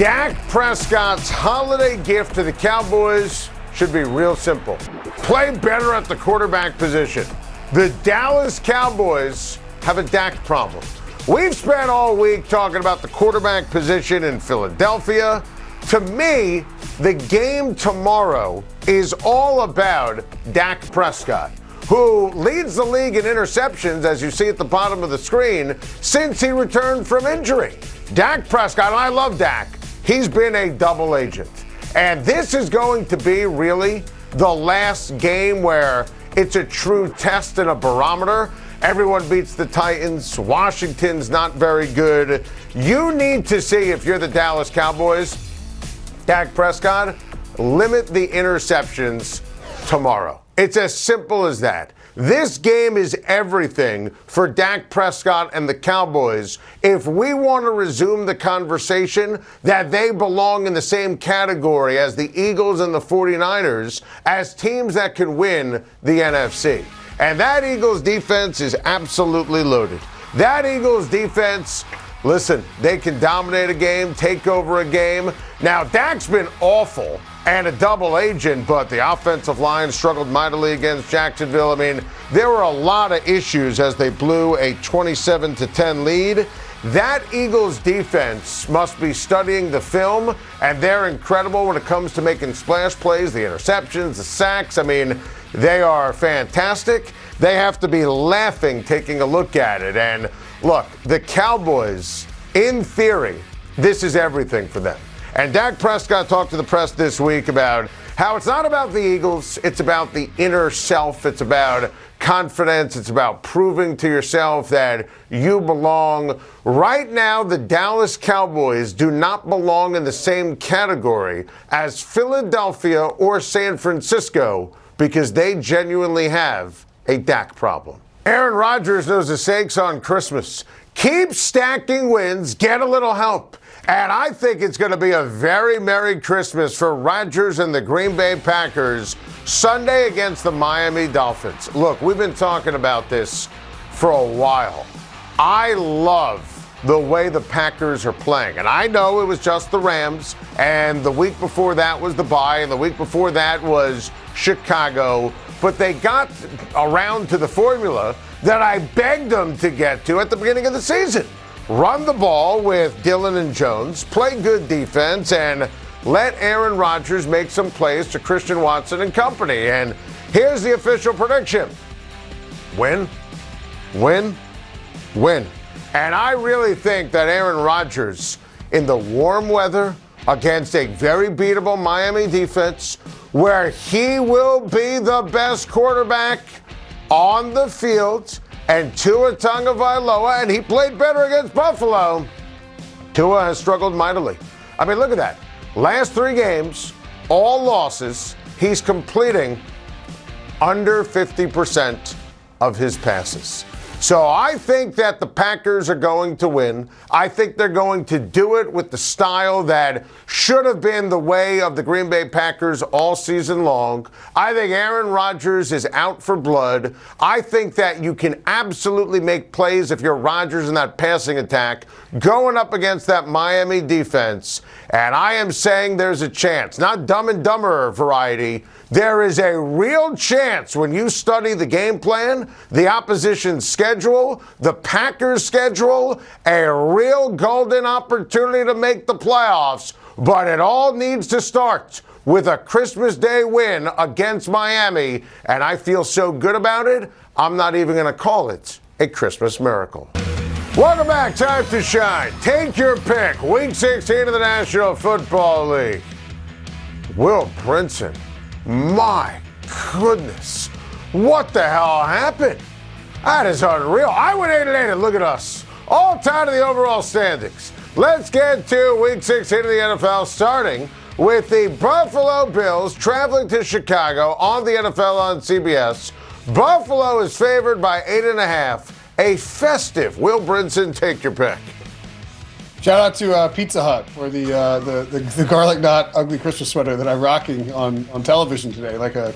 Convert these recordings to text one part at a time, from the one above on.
Dak Prescott's holiday gift to the Cowboys should be real simple. Play better at the quarterback position. The Dallas Cowboys have a Dak problem. We've spent all week talking about the quarterback position in Philadelphia. To me, the game tomorrow is all about Dak Prescott, who leads the league in interceptions, as you see at the bottom of the screen, since he returned from injury. Dak Prescott, and I love Dak, he's been a double agent. And this is going to be really the last game where it's a true test and a barometer. Everyone beats the Titans. Washington's not very good. You need to see, if you're the Dallas Cowboys, Dak Prescott, limit the interceptions tomorrow. It's as simple as that. This game is everything for Dak Prescott and the Cowboys if we want to resume the conversation that they belong in the same category as the Eagles and the 49ers as teams that can win the NFC. And that Eagles defense is absolutely loaded. That Eagles defense, listen, they can dominate a game, take over a game. Now, Dak's been awful and a double agent, but the offensive line struggled mightily against Jacksonville. I mean, there were a lot of issues as they blew a 27-10 lead. That Eagles defense must be studying the film, and they're incredible when it comes to making splash plays, the interceptions, the sacks. I mean, they are fantastic. They have to be laughing taking a look at it. And look, the Cowboys, in theory, this is everything for them. And Dak Prescott talked to the press this week about how it's not about the Eagles, it's about the inner self, it's about confidence, it's about proving to yourself that you belong. Right now, the Dallas Cowboys do not belong in the same category as Philadelphia or San Francisco because they genuinely have a Dak problem. Aaron Rodgers knows the sakes on Christmas. Keep stacking wins, get a little help. And I think it's going to be a very Merry Christmas for Rodgers and the Green Bay Packers Sunday against the Miami Dolphins. Look, we've been talking about this for a while. I love the way the Packers are playing. And I know it was just the Rams, and the week before that was the bye, and the week before that was Chicago. But they got around to the formula that I begged them to get to at the beginning of the season. Run the ball with Dillon and Jones, play good defense, and let Aaron Rodgers make some plays to Christian Watson and company. And here's the official prediction. Win, win, win. And I really think that Aaron Rodgers, in the warm weather against a very beatable Miami defense, where he will be the best quarterback on the field, and Tua Tagovailoa, and he played better against Buffalo. Tua has struggled mightily. I mean, look at that. Last 3 games, all losses, he's completing under 50% of his passes. So I think that the Packers are going to win. I think they're going to do it with the style that should have been the way of the Green Bay Packers all season long. I think Aaron Rodgers is out for blood. I think that you can absolutely make plays if you're Rodgers in that passing attack going up against that Miami defense. And I am saying there's a chance, not Dumb and Dumber variety. There is a real chance when you study the game plan, the opposition's schedule, the Packers' schedule, a real golden opportunity to make the playoffs. But it all needs to start with a Christmas Day win against Miami. And I feel so good about it, I'm not even going to call it a Christmas miracle. Welcome back. Time to Schein. Take your pick. Week 16 of the National Football League. Will Brinson. My goodness. What the hell happened? That is unreal. I went 8-8 and look at us. All tied to the overall standings. Let's get to Week 16 of the NFL, starting with the Buffalo Bills traveling to Chicago on the NFL on CBS. Buffalo is favored by 8.5. A festive Will Brinson, take your pick. Shout out to Pizza Hut for the garlic knot ugly Christmas sweater that I'm rocking on television today, like a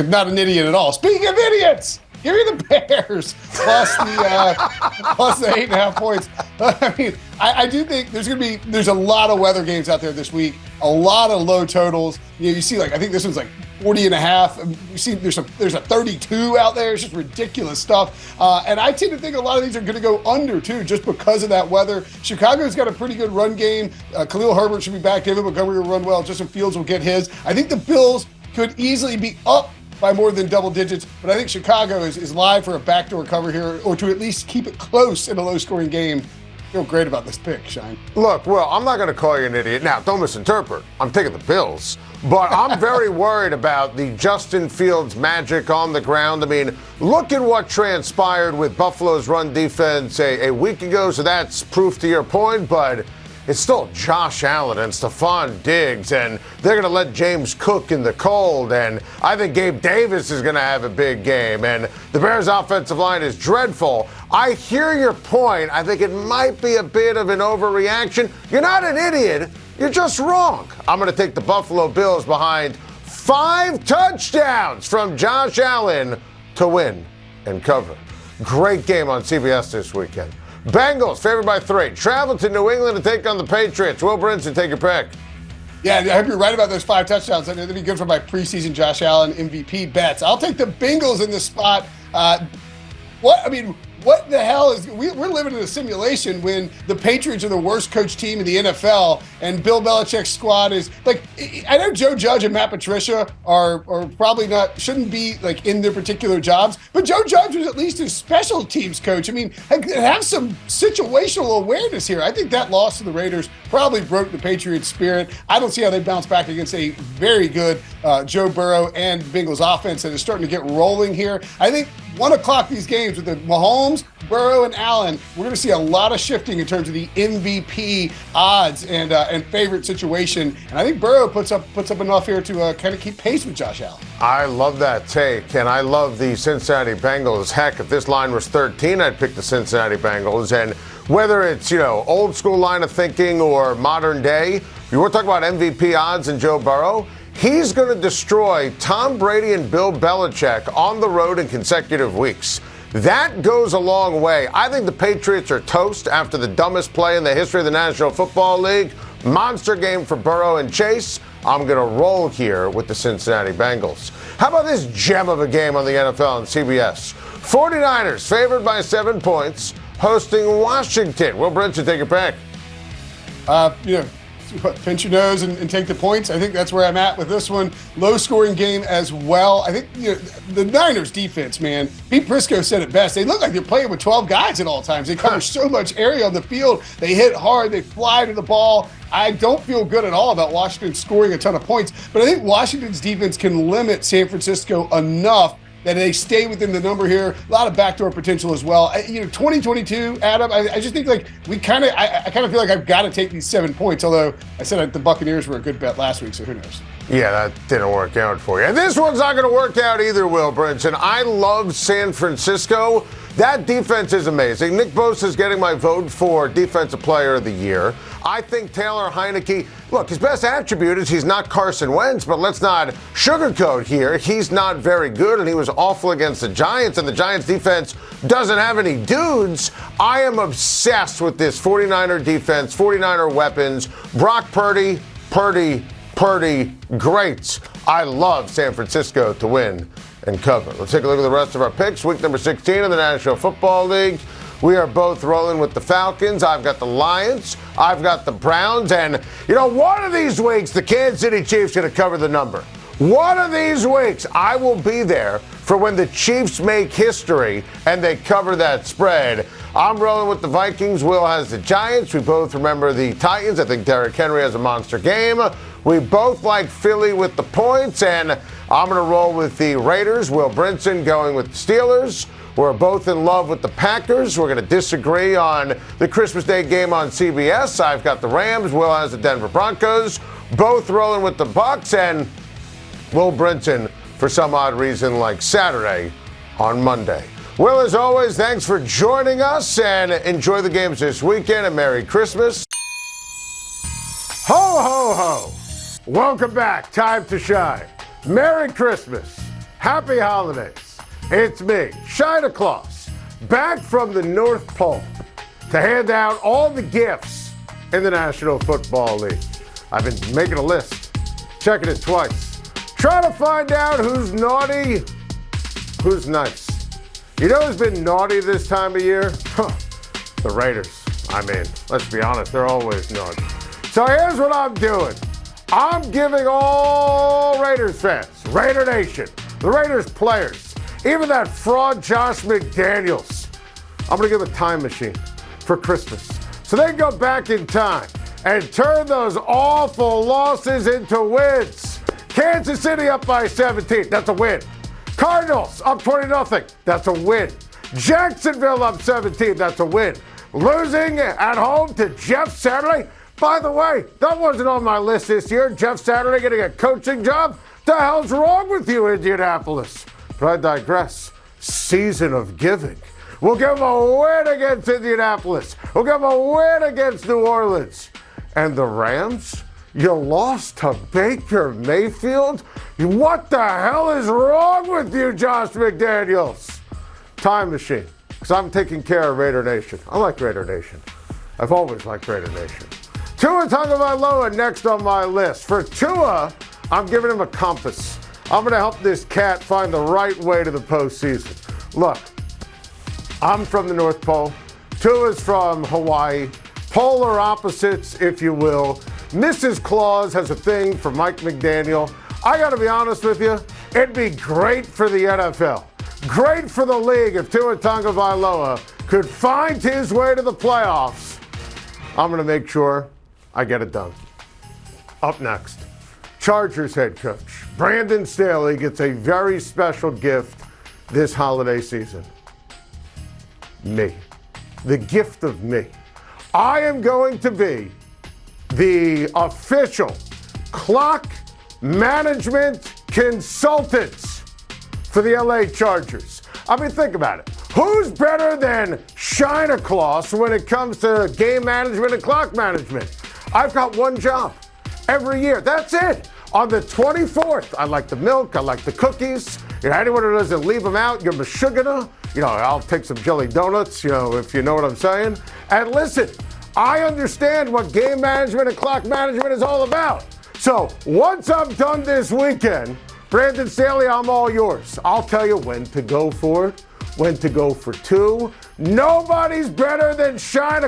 not an idiot at all. Speaking of idiots, Give me the Bears plus the 8.5 points. I mean, I do think there's a lot of weather games out there this week, a lot of low totals. You see, I think this one's 40.5. You see, there's a 32 out there. It's just ridiculous stuff. And I tend to think a lot of these are going to go under too, just because of that weather. Chicago's got a pretty good run game. Khalil Herbert should be back. David Montgomery will run well. Justin Fields will get his. I think the Bills could easily be up by more than double digits, but I think Chicago is live for a backdoor cover here, or to at least keep it close in a low-scoring game. I feel great about this pick, Schein. Look, Will, I'm not going to call you an idiot. Now, don't misinterpret. I'm taking the Bills. But I'm very worried about the Justin Fields magic on the ground. I mean, look at what transpired with Buffalo's run defense a week ago, so that's proof to your point, but it's still Josh Allen and Stephon Diggs, and they're going to let James Cook in the cold, and I think Gabe Davis is going to have a big game, and the Bears' offensive line is dreadful. I hear your point. I think it might be a bit of an overreaction. You're not an idiot. You're just wrong. I'm going to take the Buffalo Bills behind 5 touchdowns from Josh Allen to win and cover. Great game on CBS this weekend. Bengals favored by 3. Travel to New England to take on the Patriots. Will Brinson, take your pick. Yeah, I hope you're right about those 5 touchdowns. I think that'd be good for my preseason Josh Allen MVP bets. I'll take the Bengals in this spot. What the hell is we're living in a simulation when the Patriots are the worst coach team in the NFL and Bill Belichick's squad is I know Joe Judge and Matt Patricia are probably shouldn't be in their particular jobs, but Joe Judge was at least a special teams coach. I mean, have some situational awareness here. I think that loss to the Raiders probably broke the Patriots' spirit. I don't see how they bounce back against a very good Joe Burrow and Bengals offense that is starting to get rolling here. I think 1 o'clock these games with the Mahomes, Burrow, and Allen, we're going to see a lot of shifting in terms of the MVP odds and favorite situation. And I think Burrow puts up enough here to kind of keep pace with Josh Allen. I love that take, and I love the Cincinnati Bengals. Heck, if this line was 13, I'd pick the Cincinnati Bengals. And whether it's, old school line of thinking or modern day, if you want to talk about MVP odds and Joe Burrow, he's going to destroy Tom Brady and Bill Belichick on the road in consecutive weeks. That goes a long way. I think the Patriots are toast after the dumbest play in the history of the National Football League. Monster game for Burrow and Chase. I'm going to roll here with the Cincinnati Bengals. How about this gem of a game on the NFL and CBS? 49ers favored by 7 points, hosting Washington. Will Brinson, take your pick. Pinch your nose and take the points. I think that's where I'm at with this one. Low-scoring game as well. I think the Niners defense, man, Pete Prisco said it best. They look like they're playing with 12 guys at all times. They cover so much area on the field. They hit hard. They fly to the ball. I don't feel good at all about Washington scoring a ton of points, but I think Washington's defense can limit San Francisco enough that they stay within the number here. A lot of backdoor potential as well. 2022, Adam, I just think I kind of feel like I've got to take these 7 points, although I said the Buccaneers were a good bet last week, so who knows? Yeah, that didn't work out for you. And this one's not going to work out either, Will Brinson. I love San Francisco. That defense is amazing. Nick Bosa is getting my vote for Defensive Player of the Year. I think Taylor Heineke, look, his best attribute is he's not Carson Wentz, but let's not sugarcoat here. He's not very good, and he was awful against the Giants, and the Giants defense doesn't have any dudes. I am obsessed with this 49er defense, 49er weapons. Brock Purdy, great. I love San Francisco to win and cover. Let's take a look at the rest of our picks. Week number 16 of the National Football League. We are both rolling with the Falcons. I've got the Lions. I've got the Browns. And, one of these weeks, the Kansas City Chiefs going to cover the number. One of these weeks, I will be there for when the Chiefs make history and they cover that spread. I'm rolling with the Vikings. Will has the Giants. We both remember the Titans. I think Derrick Henry has a monster game. We both like Philly with the points, and I'm going to roll with the Raiders. Will Brinson going with the Steelers. We're both in love with the Packers. We're going to disagree on the Christmas Day game on CBS. I've got the Rams. Will has the Denver Broncos. Both rolling with the Bucks, and Will Brinson, for some odd reason, like Saturday on Monday. Will, as always, thanks for joining us, and enjoy the games this weekend, and Merry Christmas. Ho, ho, ho. Welcome back. Time to shine. Merry Christmas. Happy holidays. It's me, Schein, back from the North Pole to hand out all the gifts in the National Football League. I've been making a list, checking it twice, trying to find out who's naughty, who's nice. You know who's been naughty this time of year? The Raiders. I mean, let's be honest, they're always naughty. So here's what I'm doing. I'm giving all Raiders fans, Raider Nation, the Raiders players, even that fraud Josh McDaniels, I'm going to give a time machine for Christmas so they can go back in time and turn those awful losses into wins. Kansas City up by 17, that's a win. Cardinals up 20-0, that's a win. Jacksonville up 17, that's a win. Losing at home to Jeff Saturday. By the way, that wasn't on my list this year. Jeff Saturday getting a coaching job? The hell's wrong with you, Indianapolis? But I digress. Season of giving. We'll give them a win against Indianapolis. We'll give them a win against New Orleans. And the Rams? You lost to Baker Mayfield? What the hell is wrong with you, Josh McDaniels? Time machine. Because I'm taking care of Raider Nation. I like Raider Nation. I've always liked Raider Nation. Tua Tagovailoa next on my list. For Tua, I'm giving him a compass. I'm going to help this cat find the right way to the postseason. Look, I'm from the North Pole. Tua's from Hawaii. Polar opposites, if you will. Mrs. Claus has a thing for Mike McDaniel. I got to be honest with you, it'd be great for the NFL. Great for the league if Tua Tagovailoa could find his way to the playoffs. I'm going to make sure I get it done. Up next, Chargers head coach Brandon Staley gets a very special gift this holiday season. Me. The gift of me. I am going to be the official clock management consultant for the LA Chargers. I mean, think about it. Who's better than Schein when it comes to game management and clock management? I've got one job every year. That's it. On the 24th, I like the milk, I like the cookies. You know, anyone who doesn't leave them out, give them a sugar. You know, I'll take some jelly donuts, you know, if you know what I'm saying. And listen, I understand what game management and clock management is all about. So once I'm done this weekend, Brandon Staley, I'm all yours. I'll tell you when to go for it, when to go for two. Nobody's better than Schein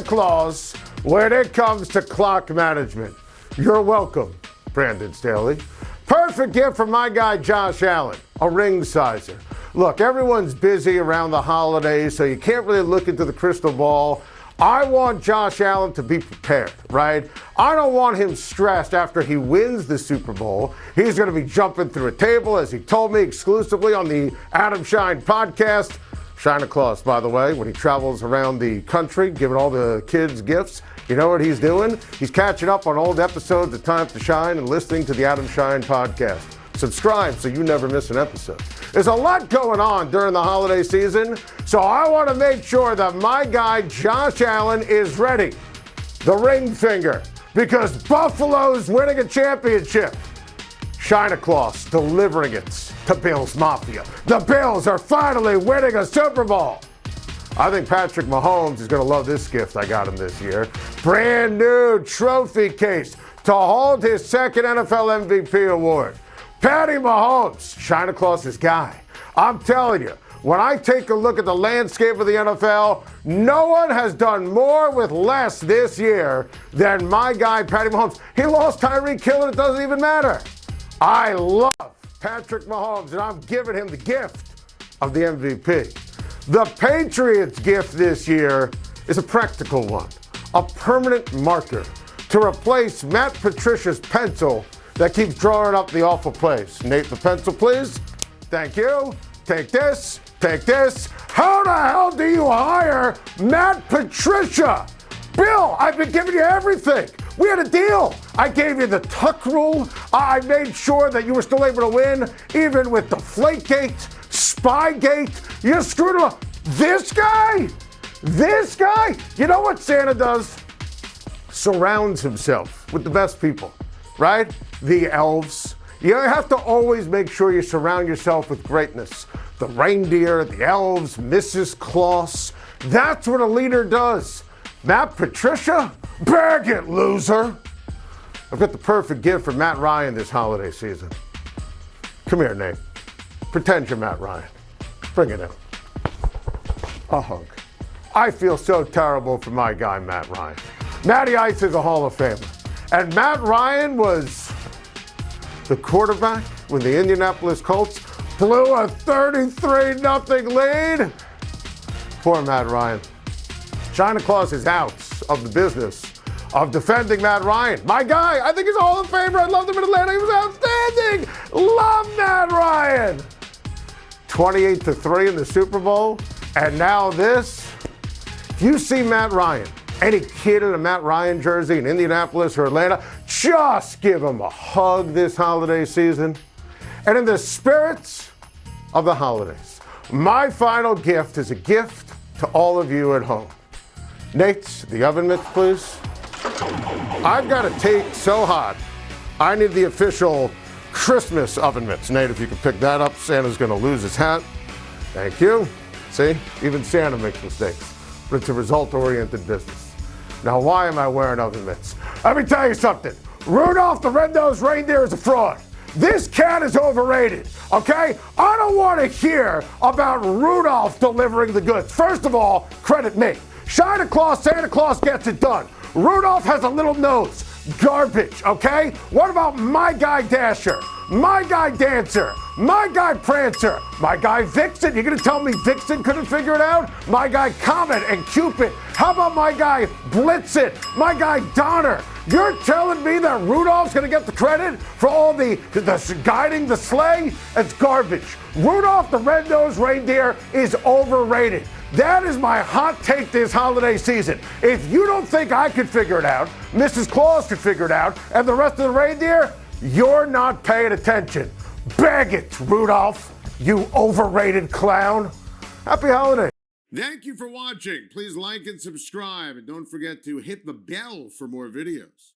when it comes to clock management. You're welcome, Brandon Staley. Perfect gift for my guy, Josh Allen, a ring sizer. Look, everyone's busy around the holidays, so you can't really look into the crystal ball. I want Josh Allen to be prepared, right? I don't want him stressed after he wins the Super Bowl. He's going to be jumping through a table, as he told me exclusively on the Adam Schein podcast. Santa Claus, by the way, when he travels around the country, giving all the kids gifts, you know what he's doing? He's catching up on old episodes of Time to Shine and listening to the Adam Schein podcast. Subscribe so you never miss an episode. There's a lot going on during the holiday season, so I want to make sure that my guy Josh Allen is ready. The ring finger, because Buffalo's winning a championship. Santa Claus delivering it to Bills Mafia. The Bills are finally winning a Super Bowl. I think Patrick Mahomes is going to love this gift I got him this year. Brand new trophy case to hold his second NFL MVP award. Patty Mahomes, Santa Claus's guy. I'm telling you, when I take a look at the landscape of the NFL, no one has done more with less this year than my guy, Patty Mahomes. He lost Tyreek Hill, and it doesn't even matter. I love Patrick Mahomes, and I'm giving him the gift of the MVP. The Patriots' gift this year is a practical one, a permanent marker to replace Matt Patricia's pencil that keeps drawing up the awful plays. Nate, the pencil, please. Thank you. Take this. Take this. How the hell do you hire Matt Patricia? Bill, I've been giving you everything. We had a deal. I gave you the tuck rule. I made sure that you were still able to win, even with Deflategate, Spygate. You screwed it up. This guy, you know what Santa does? Surrounds himself with the best people, right? The elves. You have to always make sure you surround yourself with greatness. the reindeer, the elves, Mrs. Claus. That's what a leader does. Matt Patricia? Bag it, loser. I've got the perfect gift for Matt Ryan this holiday season. Come here, Nate. Pretend you're Matt Ryan. Bring it in. A hug. I feel so terrible for my guy, Matt Ryan. Matty Ice is a Hall of Famer. And Matt Ryan was the quarterback when the Indianapolis Colts blew a 33-0 lead. Poor Matt Ryan. Santa Claus is out of the business of defending Matt Ryan. My guy, I think he's a Hall of Famer. I loved him in Atlanta. He was outstanding. Love Matt Ryan. 28-3 in the Super Bowl. And now this. If you see Matt Ryan, any kid in a Matt Ryan jersey in Indianapolis or Atlanta, just give him a hug this holiday season. And in the spirits of the holidays, my final gift is a gift to all of you at home. Nate, the oven mitts, please. I've got a take so hot, I need the official Christmas oven mitts. Nate, if you can pick that up, Santa's gonna lose his hat. Thank you. See, even Santa makes mistakes, but it's a result-oriented business. Now, why am I wearing oven mitts? Let me tell you something. Rudolph the Red-Nosed Reindeer is a fraud. This cat is overrated, okay? I don't want to hear about Rudolph delivering the goods. First of all, credit me. Santa Claus gets it done. Rudolph has a little nose. Garbage, okay? What about my guy Dasher? My guy Dancer? My guy Prancer? My guy Vixen? You're gonna tell me Vixen couldn't figure it out? My guy Comet and Cupid? How about my guy Blitzen? My guy Donner? You're telling me that Rudolph's gonna get the credit for all the guiding the sleigh? It's garbage. Rudolph the Red-Nosed Reindeer is overrated. That is my hot take this holiday season. If you don't think I could figure it out, Mrs. Claus could figure it out, and the rest of the reindeer, you're not paying attention. Bag it, Rudolph, you overrated clown. Happy holidays. Thank you for watching. Please like and subscribe, and don't forget to hit the bell for more videos.